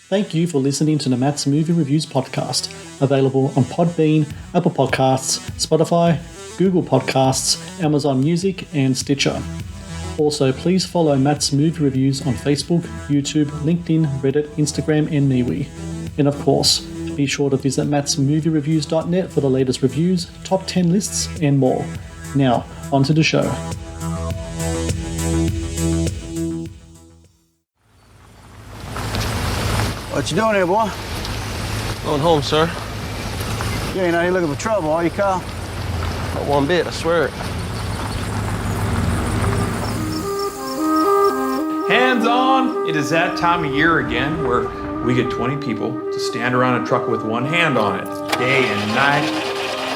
Thank you for listening to the Matt's Movie Reviews podcast, available on Podbean, Apple Podcasts, Spotify, Google Podcasts, Amazon Music, and Stitcher. Also, please follow Matt's Movie Reviews on Facebook, YouTube, LinkedIn, Reddit, Instagram, and MeWe. And of course, be sure to visit mattsmoviereviews.net for the latest reviews, top 10 lists, and more. Now, on to the show. What you doing here, boy? Going home, sir. You ain't out here looking for trouble, are you, Kyle? Not one bit, I swear it. Hands on! It is that time of year again where we get 20 people to stand around a truck with one hand on it, day and night.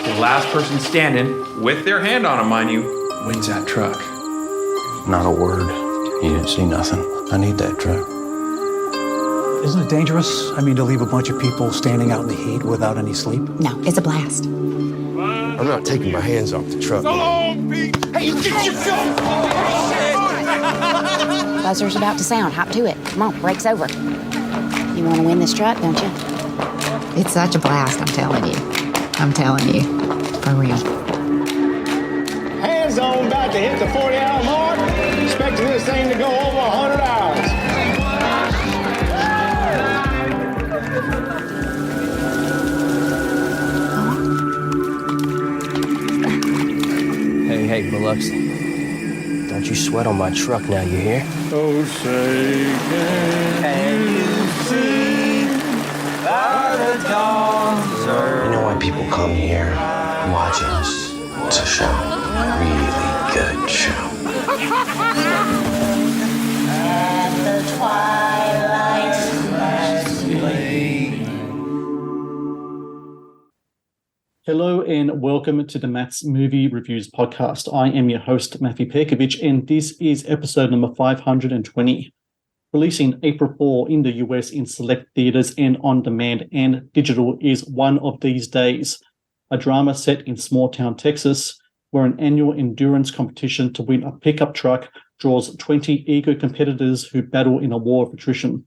The last person standing, with their hand on it, mind you, wins that truck. Not a word. You didn't see nothing. I need that truck. Isn't it dangerous? I mean, to leave a bunch of people standing out in the heat without any sleep? No, it's a blast. I'm not taking my hands off the truck. Hey, you get your gun! Buzzer's about to sound. Hop to it. Come on, break's over. You want to win this truck, don't you? It's such a blast, I'm telling you. I'm telling you. For real. Hands on, about to hit the 40-hour mark. Expecting this thing to go over 100 hours. Hey, Biloxi. Don't you sweat on my truck now, you hear? Oh, say can you see by the dawn's early? You know why people come here and watch us? It's a show. Really good show. At the twilight's last gleam. Hello and welcome to the Matt's Movie Reviews podcast. I am your host, Matthew Pejkovic, and this is episode number 520. Releasing April 4 in the US in select theaters and on demand and digital is One of These Days, a drama set in small-town Texas where an annual endurance competition to win a pickup truck draws 20 eager competitors who battle in a war of attrition.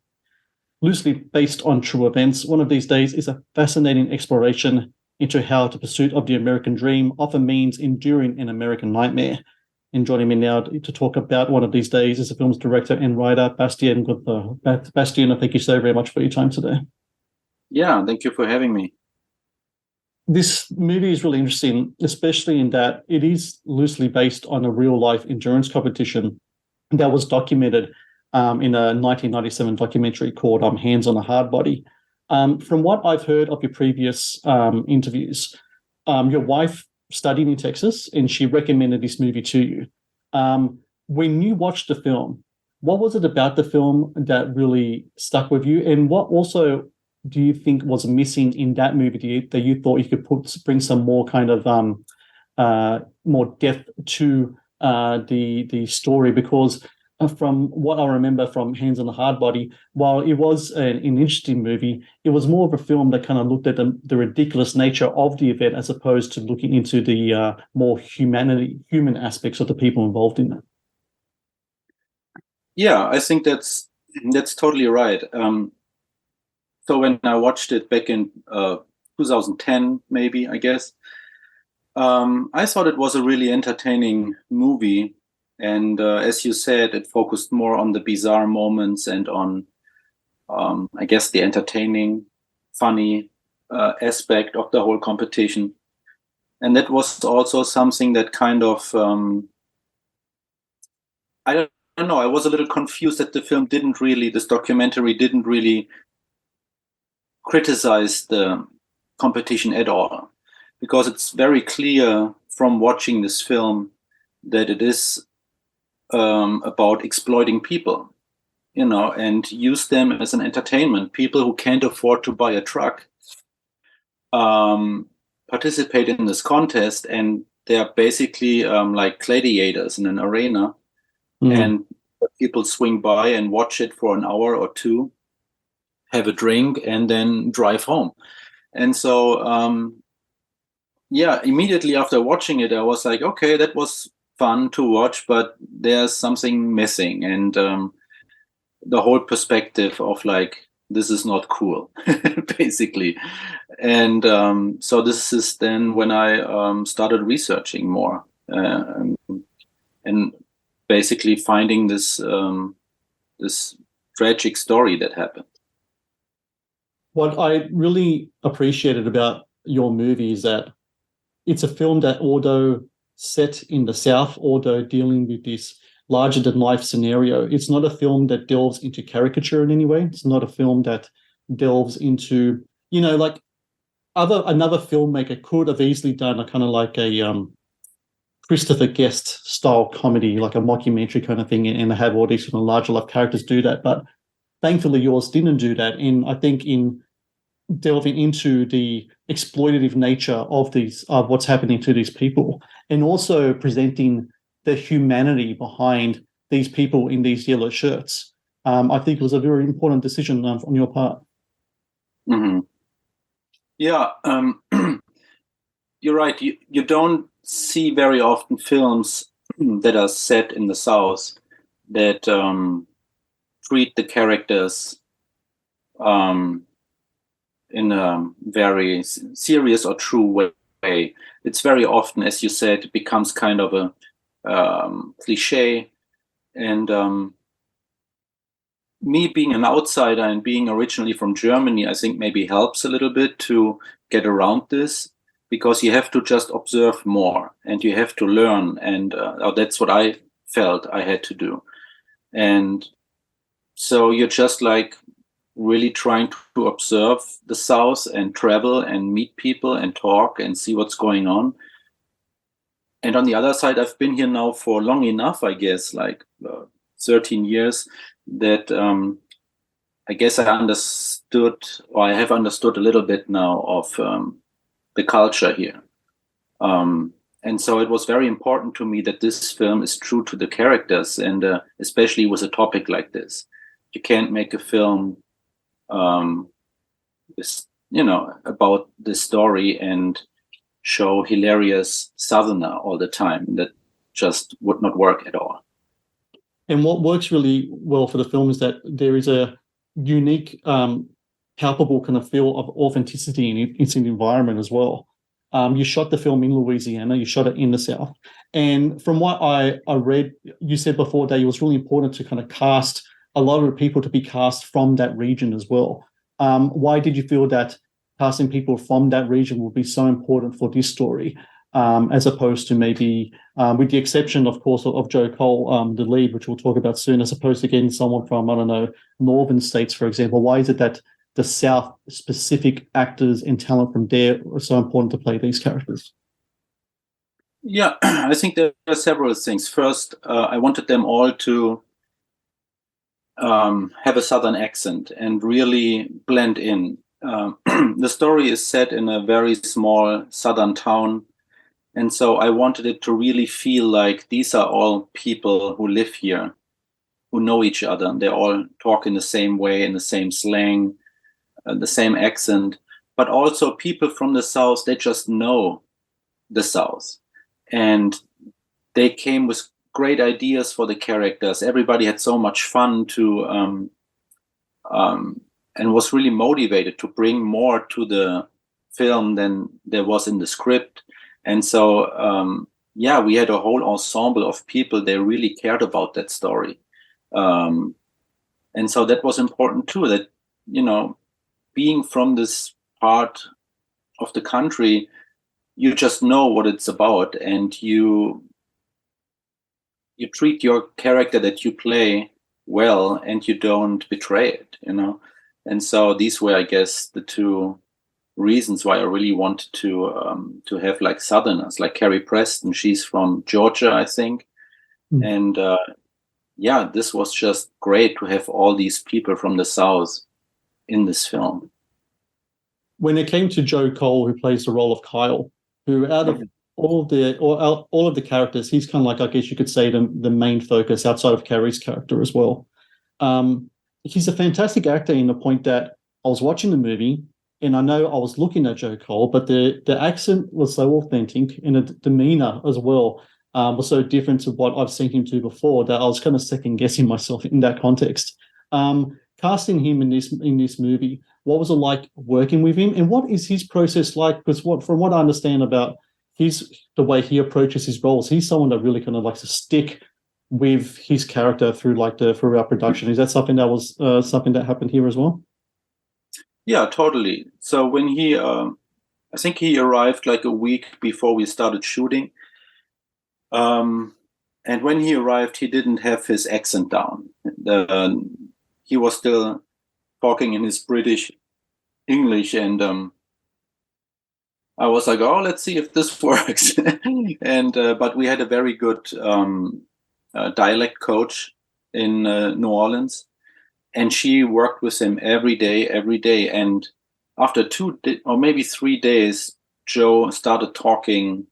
Loosely based on true events, One of These Days is a fascinating exploration into how the pursuit of the American dream often means enduring an American nightmare. And joining me now to talk about One of These Days is the film's director and writer, Bastian Gunther. Bastian, thank you so very much for your time today. Yeah, thank you for having me. This movie is really interesting, especially in that it is loosely based on a real-life endurance competition that was documented in a 1997 documentary called Hands on a Hard Body. From what I've heard of your previous interviews, your wife studied in Texas and she recommended this movie to you. When you watched the film, what was it about the film that really stuck with you? And what also do you think was missing in that movie that you thought you could bring some more kind of more depth to the story? Because from what I remember from Hands on the Hard Body, while it was an interesting movie, it was more of a film that kind of looked at the ridiculous nature of the event as opposed to looking into the more human aspects of the people involved in it. Yeah, I think that's totally right. So when I watched it back in 2010, maybe, I guess, I thought it was a really entertaining movie. And as you said, it focused more on the bizarre moments and on, I guess, the entertaining, funny aspect of the whole competition. And that was also something that kind of, I don't know, I was a little confused that this documentary didn't really criticize the competition at all. Because it's very clear from watching this film that it is about exploiting people, and use them as an entertainment. People who can't afford to buy a truck participate in this contest, and they're basically like gladiators in an arena. And people swing by and watch it for an hour or two, have a drink, and then drive home. And so, immediately after watching it, I was like, okay, that was fun to watch, but there's something missing. And the whole perspective of like this is not cool, basically. And so this is then when I started researching more and basically finding this this tragic story that happened. What I really appreciated about your movie is that it's a film that, although set in the South, although dealing with this larger-than-life scenario, it's not a film that delves into caricature in any way. It's not a film that delves into, like another filmmaker could have easily done a kind of like a Christopher Guest style comedy, like a mockumentary kind of thing, and have all these sort of larger life characters do that. But thankfully, yours didn't do that. And I think in delving into the exploitative nature of what's happening to these people, and also presenting the humanity behind these people in these yellow shirts, I think it was a very important decision on your part. Mm-hmm. Yeah, you're right. You don't see very often films that are set in the South that treat the characters in a very serious or true way. It's very often, as you said, it becomes kind of a cliche. And me being an outsider and being originally from Germany, I think maybe helps a little bit to get around this, because you have to just observe more and you have to learn. And that's what I felt I had to do. And so you're just like really trying to observe the South and travel and meet people and talk and see what's going on. And on the other side, I've been here now for long enough, I guess, like 13 years, that I guess I understood, or I have understood a little bit now of the culture here. And so it was very important to me that this film is true to the characters, and especially with a topic like this. You can't make a film about this story and show hilarious Southerner all the time. That just would not work at all. And what works really well for the film is that there is a unique, palpable kind of feel of authenticity in its environment as well. You shot the film in Louisiana, you shot it in the South. And from what I read, you said before that it was really important to kind of cast a lot of the people to be cast from that region as well. Why did you feel that casting people from that region would be so important for this story, as opposed to maybe, with the exception, of course, of Joe Cole, the lead, which we'll talk about soon, as opposed to getting someone from, I don't know, northern states, for example? Why is it that the South-specific actors and talent from there are so important to play these characters? Yeah, I think there are several things. First, I wanted them all to have a Southern accent and really blend in. The story is set in a very small Southern town, and so I wanted it to really feel like these are all people who live here, who know each other, and they all talk in the same way, in the same slang, the same accent, but also people from the South, they just know the South. And they came with great ideas for the characters. Everybody had so much fun to and was really motivated to bring more to the film than there was in the script. And so, we had a whole ensemble of people. They really cared about that story. And so that was important too, that, being from this part of the country, you just know what it's about, and you treat your character that you play well, and you don't betray it, And so these were, I guess, the two reasons why I really wanted to have like Southerners, like Carrie Preston. She's from Georgia, I think. And this was just great to have all these people from the South in this film. When it came to Joe Cole, who plays the role of Kyle, who out of all of the characters, he's kind of like, I guess you could say, the main focus outside of Carrie's character as well. He's a fantastic actor in the point that I was watching the movie and I know I was looking at Joe Cole, but the accent was so authentic and the demeanor as well was so different to what I've seen him do before that I was kind of second guessing myself in that context. casting him in this movie, what was it like working with him, and what is his process like? Because from what I understand about the way he approaches his roles, he's someone that really kind of likes to stick with his character throughout production. Is that something that was something that happened here as well? Yeah, totally. So when he, I think he arrived like a week before we started shooting. And when he arrived, he didn't have his accent down. He was still talking in his British English, and I was like, "Oh, let's see if this works." And but we had a very good dialect coach in New Orleans, and she worked with him every day. And after 2 or maybe 3 days, Joe started talking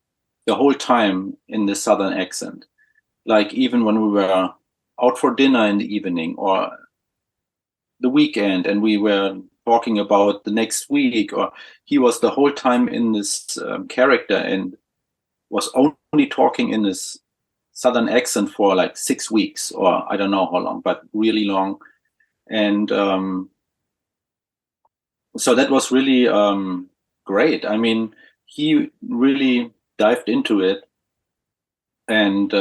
the whole time in the Southern accent. Like even when we were out for dinner in the evening or the weekend, and we were talking about the next week, or he was the whole time in this character and was only talking in this Southern accent for like 6 weeks, or I don't know how long, but really long. And so that was really great. I mean, he really dived into it and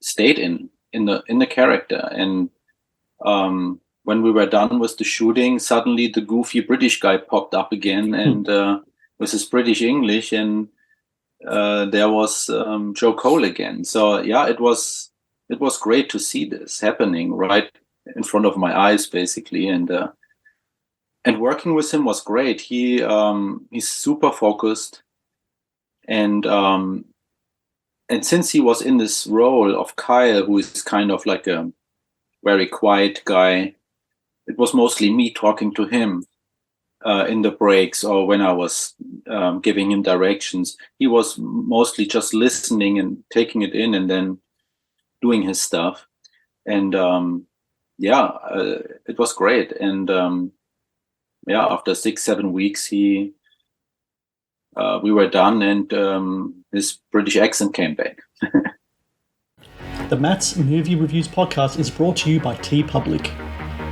stayed in the character. And when we were done with the shooting, suddenly the goofy British guy popped up again, and with his British English, and there was Joe Cole again. So yeah, it was great to see this happening right in front of my eyes, basically. And working with him was great. He's super focused, and since he was in this role of Kyle, who is kind of like a very quiet guy, it was mostly me talking to him in the breaks or when I was giving him directions. He was mostly just listening and taking it in and then doing his stuff. And it was great. And after 6-7 weeks, we were done, and his British accent came back. The Matt's Movie Reviews podcast is brought to you by TeePublic.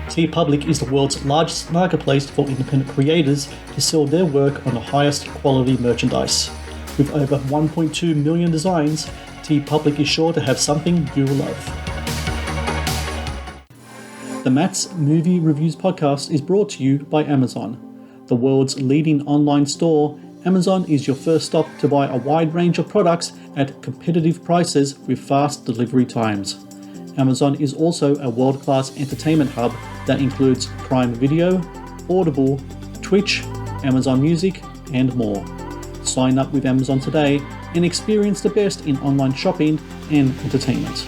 TeePublic is the world's largest marketplace for independent creators to sell their work on the highest quality merchandise. With over 1.2 million designs, TeePublic is sure to have something you'll love. The Matt's Movie Reviews podcast is brought to you by Amazon. The world's leading online store, Amazon is your first stop to buy a wide range of products at competitive prices with fast delivery times. Amazon is also a world-class entertainment hub that includes Prime Video, Audible, Twitch, Amazon Music, and more. Sign up with Amazon today and experience the best in online shopping and entertainment.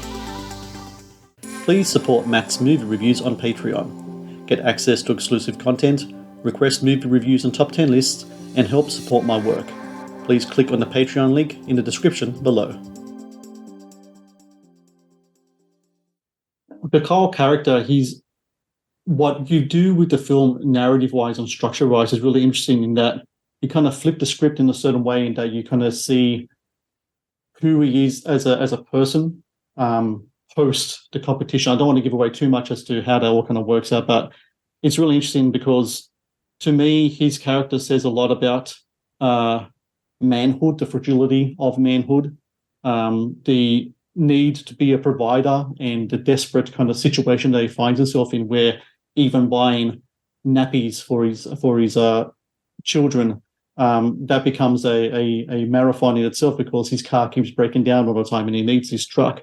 Please support Matt's Movie Reviews on Patreon. Get access to exclusive content, request movie reviews and top 10 lists, and help support my work. Please click on the Patreon link in the description below. The Kyle character, what you do with the film narrative-wise and structure-wise is really interesting in that you kind of flip the script in a certain way, in that you kind of see who he is as a person post the competition. I don't want to give away too much as to how that all kind of works out, but it's really interesting because to me, his character says a lot about manhood, the fragility of manhood, the need to be a provider, and the desperate kind of situation that he finds himself in, where even buying nappies for his children, that becomes a marathon in itself because his car keeps breaking down all the time and he needs his truck.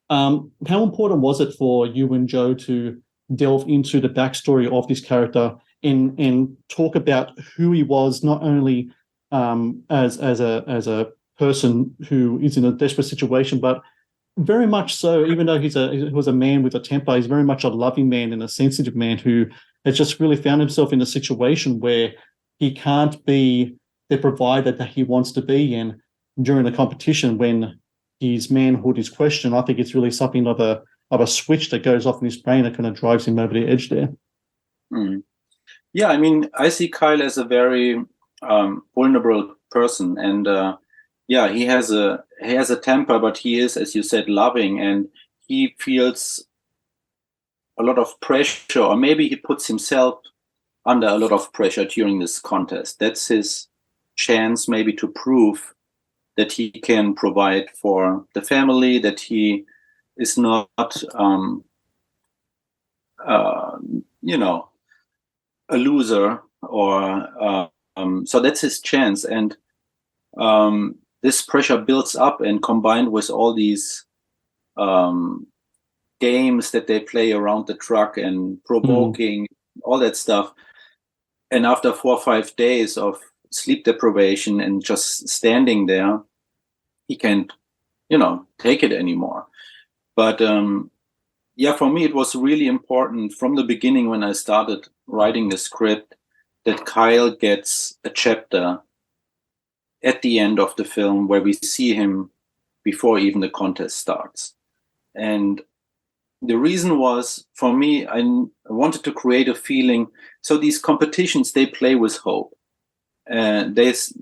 How important was it for you and Joe to delve into the backstory of this character and talk about who he was, not only as a person who is in a desperate situation, but very much so, even though he was a man with a temper, he's very much a loving man and a sensitive man who has just really found himself in a situation where he can't be the provider that he wants to be in during the competition when his manhood is questioned. I think it's really something of a switch that goes off in his brain that kind of drives him over the edge there. Mm. Yeah, I mean, I see Kyle as a very vulnerable person, and he has a temper, but he is, as you said, loving, and he feels a lot of pressure, or maybe he puts himself under a lot of pressure during this contest. That's his chance maybe to prove that he can provide for the family, that he is not, a loser, or so that's his chance. And this pressure builds up, and combined with all these games that they play around the truck and provoking, all that stuff. And after 4 or 5 days of sleep deprivation and just standing there, he can't, take it anymore. But for me, it was really important from the beginning when I started writing the script that Kyle gets a chapter at the end of the film where we see him before even the contest starts. And the reason was, for me, I wanted to create a feeling. So these competitions, they play with hope. And they say,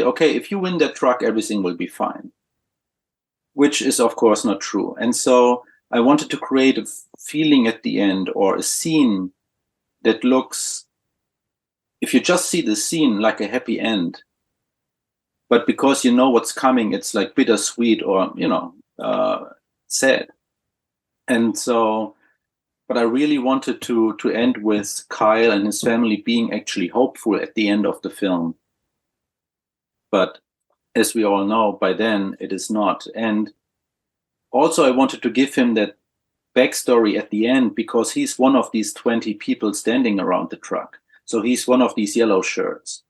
okay, if you win that truck, everything will be fine, which is, of course, not true. And so I wanted to create a feeling at the end, or a scene that looks, if you just see the scene, like a happy end. But because you know what's coming, it's like bittersweet, or, sad. And so, but I really wanted to end with Kyle and his family being actually hopeful at the end of the film. But as we all know, by then it is not. And also I wanted to give him that backstory at the end, because he's one of these 20 people standing around the truck. So he's one of these yellow shirts.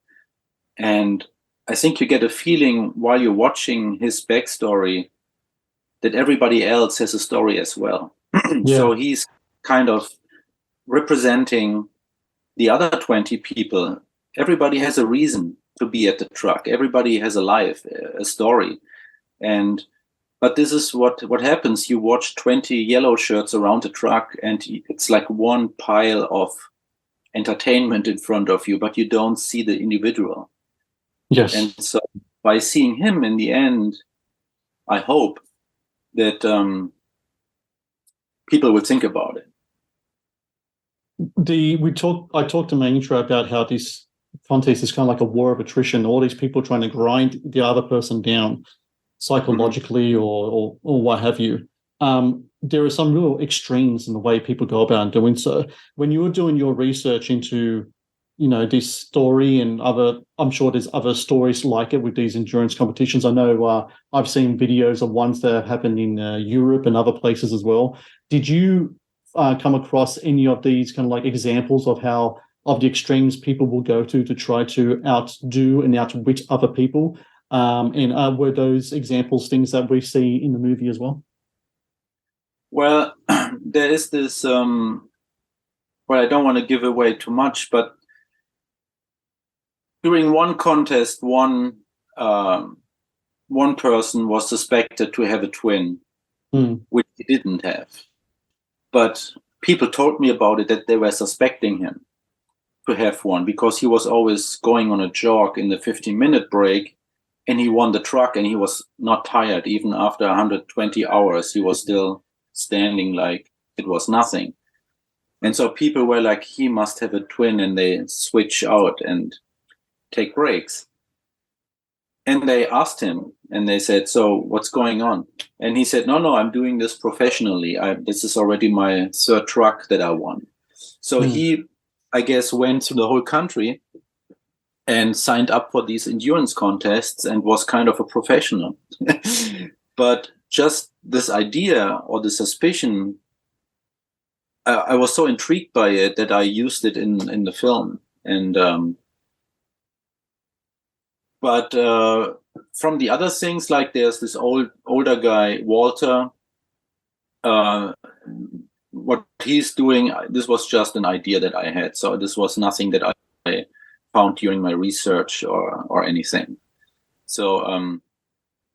And I think you get a feeling while you're watching his backstory that everybody else has a story as well. Yeah. So he's kind of representing the other 20 people. Everybody has a reason to be at the truck. Everybody has a life, a story. But this is what happens. You watch 20 yellow shirts around the truck, and it's like one pile of entertainment in front of you, but you don't see the individual. Yes. And so by seeing him in the end, I hope that people will think about it. I talked to my intro about how this contest is kind of like a war of attrition. All these people trying to grind the other person down psychologically, or what have you. There are some real extremes in the way people go about doing so. When you were doing your research into, this story and I'm sure there's other stories like it with these endurance competitions. I know I've seen videos of ones that have happened in Europe and other places as well. Did you come across any of these kind of like examples of the extremes people will go to try to outdo and outwit other people? And were those examples things that we see in the movie as well? Well, there is this, I don't want to give away too much, but during one contest, one person was suspected to have a twin, which he didn't have. But people told me about it, that they were suspecting him to have one, because he was always going on a jog in the 15-minute break, and he won the truck, and he was not tired. Even after 120 hours, he was still standing like it was nothing. And so people were like, he must have a twin, and they switch out and take breaks. And they asked him, and they said, so what's going on? And he said, no, I'm doing this professionally. This is already my third truck that I won. So he, I guess, went to the whole country and signed up for these endurance contests and was kind of a professional. But just this idea or the suspicion, I was so intrigued by it that I used it in the film. And but from the other things, like there's this older guy, Walter. What he's doing, this was just an idea that I had. So this was nothing that I found during my research or anything. So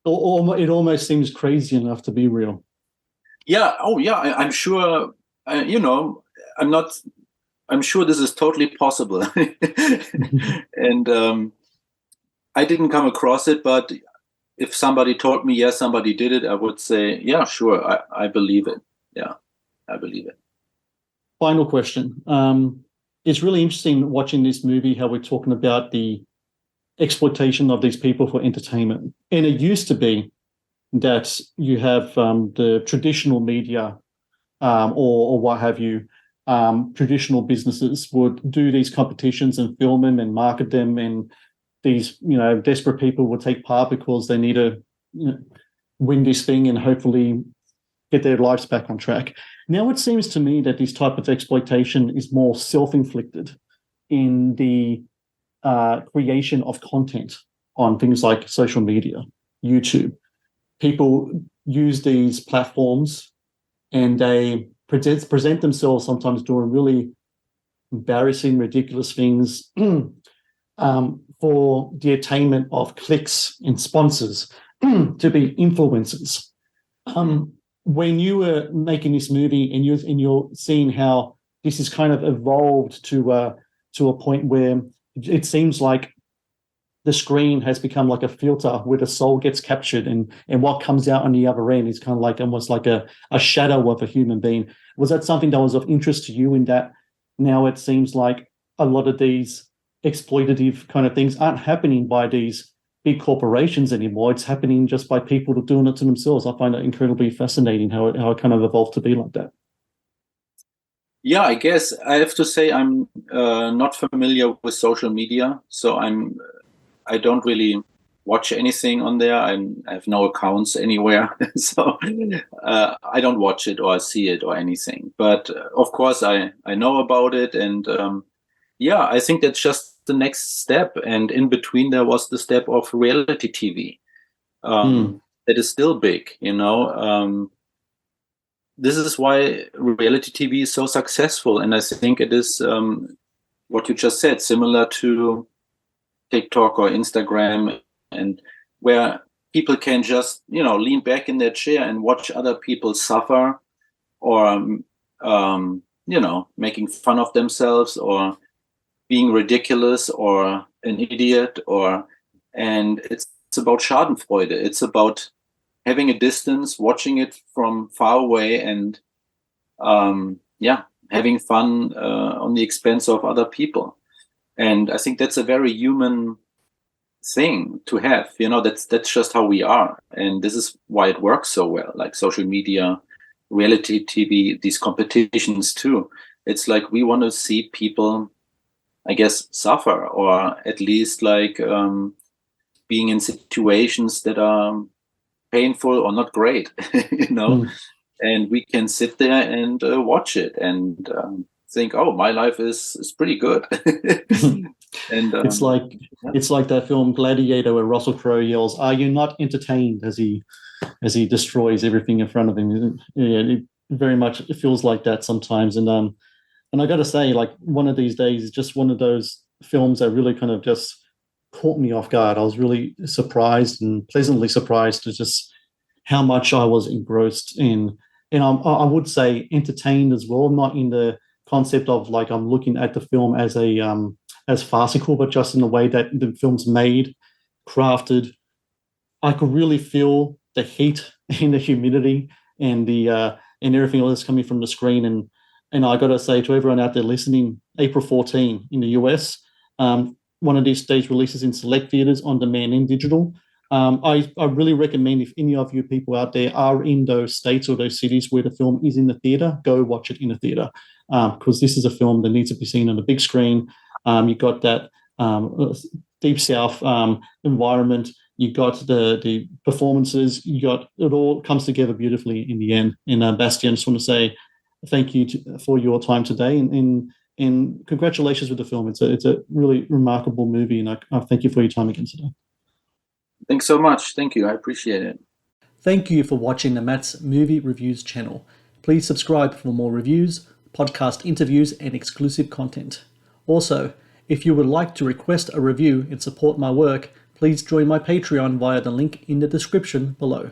it almost seems crazy enough to be real. Yeah. Oh, yeah. I'm sure. I'm sure this is totally possible. And I didn't come across it, but if somebody told me, yes, somebody did it, I would say, yeah, sure, I believe it. Yeah. I believe it. Final question. It's really interesting watching this movie, how we're talking about the exploitation of these people for entertainment. And it used to be that you have the traditional media or what have you, traditional businesses would do these competitions and film them and market them, and these, desperate people would take part because they need to win this thing and hopefully get their lives back on track. Now it seems to me that this type of exploitation is more self-inflicted in the creation of content on things like social media, YouTube. People use these platforms and they present themselves sometimes doing really embarrassing, ridiculous things for the attainment of clicks and sponsors to be influencers. When you were making this movie and you're seeing how this has kind of evolved to a point where it seems like the screen has become like a filter where the soul gets captured, and what comes out on the other end is kind of like almost like a shadow of a human being. Was that something that was of interest to you, in that now it seems like a lot of these exploitative kind of things aren't happening by these big corporations anymore? It's happening just by people doing it to themselves. I find it incredibly fascinating how it kind of evolved to be like that. Yeah, I guess I have to say I'm not familiar with social media, so I don't really watch anything on there. I have no accounts anywhere, so I don't watch it or see it or anything. But of course, I know about it, and I think that's just the next step. And in between, there was the step of reality TV. That is still big, This is why reality TV is so successful, and I think it is what you just said, similar to TikTok or Instagram, and where people can just lean back in their chair and watch other people suffer, or making fun of themselves, or being ridiculous or an idiot, and it's about Schadenfreude. It's about having a distance, watching it from far away, and having fun on the expense of other people. And I think that's a very human thing to have. That's just how we are, and this is why it works so well. Like social media, reality TV, these competitions too. It's like we want to see people, I guess, suffer, or at least like being in situations that are painful or not great, and we can sit there and watch it and think, oh, my life is pretty good. And it's like that film Gladiator where Russell Crowe yells, "Are you not entertained?" as he destroys everything in front of him. It very much feels like that sometimes. And I got to say, like, one of these days is just one of those films that really kind of just caught me off guard. I was really surprised and pleasantly surprised to just how much I was engrossed in. And I would say entertained as well, not in the concept of like I'm looking at the film as as farcical, but just in the way that the film's made, crafted. I could really feel the heat and the humidity and the and everything else coming from the screen. And I got to say to everyone out there listening, April 14 in the US, one of these days releases in select theaters, on demand and digital. I really recommend, if any of you people out there are in those states or those cities where the film is in the theater, go watch it in the theater, because this is a film that needs to be seen on a big screen. You got that Deep South environment. You got the performances. You got it all comes together beautifully in the end. And Bastian, I just want to say thank you for your time today, and congratulations with the film. It's a really remarkable movie, and I thank you for your time again today. Thanks so much. Thank you. I appreciate it. Thank you for watching the Matt's Movie Reviews channel. Please subscribe for more reviews, podcast interviews, and exclusive content. Also, if you would like to request a review and support my work, please join my Patreon via the link in the description below.